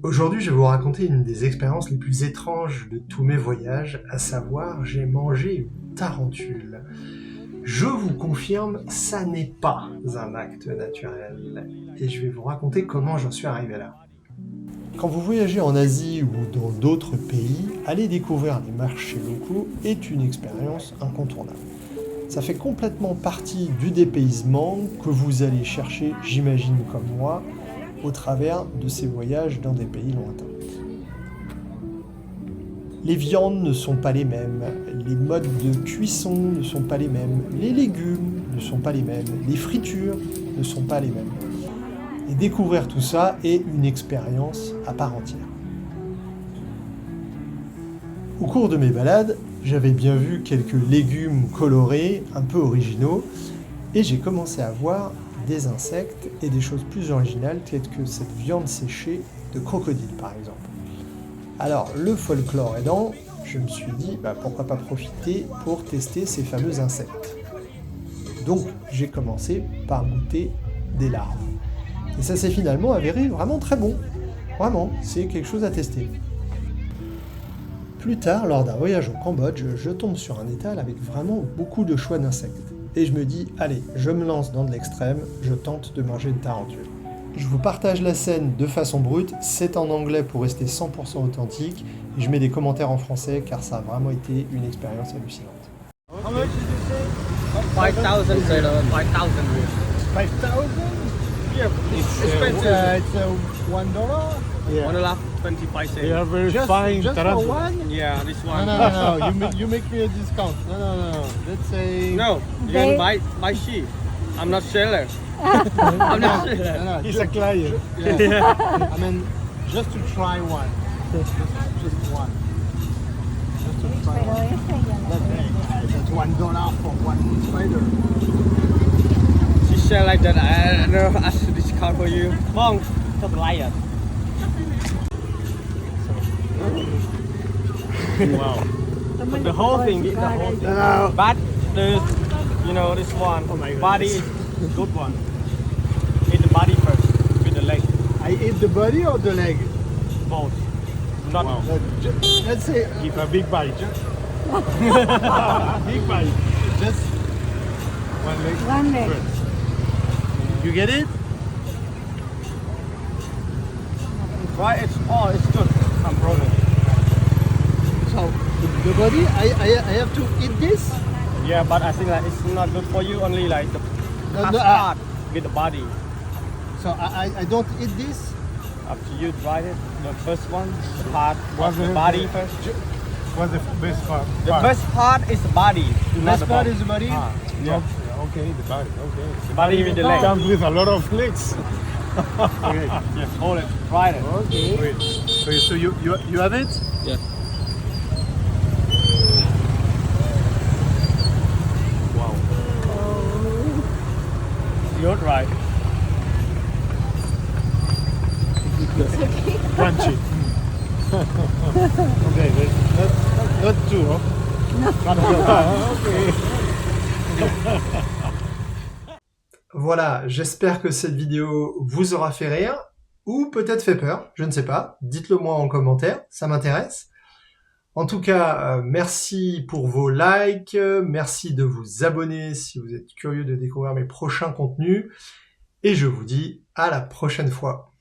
Aujourd'hui, je vais vous raconter une des expériences les plus étranges de tous mes voyages, à savoir, j'ai mangé une tarentule. Je vous confirme, ça n'est pas un acte naturel. Et je vais vous raconter comment j'en suis arrivé là. Quand vous voyagez en Asie ou dans d'autres pays, aller découvrir les marchés locaux est une expérience incontournable. Ça fait complètement partie du dépaysement que vous allez chercher, j'imagine comme moi, au travers de ces voyages dans des pays lointains. Les viandes ne sont pas les mêmes, les modes de cuisson ne sont pas les mêmes, les légumes ne sont pas les mêmes, les fritures ne sont pas les mêmes. Et découvrir tout ça est une expérience à part entière. Au cours de mes balades, j'avais bien vu quelques légumes colorés, un peu originaux, et j'ai commencé à voir des insectes et des choses plus originales telles que cette viande séchée de crocodile par exemple. Alors le folklore aidant, je me suis dit pourquoi pas profiter pour tester ces fameux insectes. Donc j'ai commencé par goûter des larves. Et ça s'est finalement avéré vraiment très bon. Vraiment, c'est quelque chose à tester. Plus tard, lors d'un voyage au Cambodge, je tombe sur un étal avec vraiment beaucoup de choix d'insectes. Et je me dis, allez, je me lance dans de l'extrême, je tente de manger une tarentule. Je vous partage la scène de façon brute, c'est en anglais pour rester 100% authentique, et je mets des commentaires en français car ça a vraiment été une expérience hallucinante. How much did you say? 5,000 sailor, 5,000 rupees. 5,000? Yeah, it's expensive. It's $1? Yeah. 1.25 They are very just, fine. just for tarantula. one? Yeah, this No, one. no. You make me a discount. No. Let's say... No, you can buy sheep. I'm not seller. I'm not seller. No. He's a client. Yeah. I mean, just to try one. Just one. Just to try one. That's $1 for one spider. She sell like that. I don't ask to discount for you. Mom, top lion. Wow. But the whole thing is the whole thing. No. But the, this one, body is good one. Eat the body first with the leg. I eat the body or the leg? Both. Not Let's say... Give a big bite. big bite. Just One leg. One leg. You get it? right. It's good. I'm proven. So the body, I have to eat this? Yeah, but I think that it's not good for you. Only like the No, part with the body. So I don't eat this? Up to you. Try it. The first one, the part What's of the the- body first. What's the best part? The best part is the body. The not best part is the body? Ah, Yeah. yeah. Okay, the body. Okay. The body with the leg. Comes with a lot of legs. Okay. Yes, hold it. Try it. Okay. Wait, so you have it? Yeah. Wow. You're right. Crunchy. Okay, not too, huh? Okay. Voilà, j'espère que cette vidéo vous aura fait rire, ou peut-être fait peur, je ne sais pas. Dites-le moi en commentaire, ça m'intéresse. En tout cas, merci pour vos likes, merci de vous abonner si vous êtes curieux de découvrir mes prochains contenus, et je vous dis à la prochaine fois.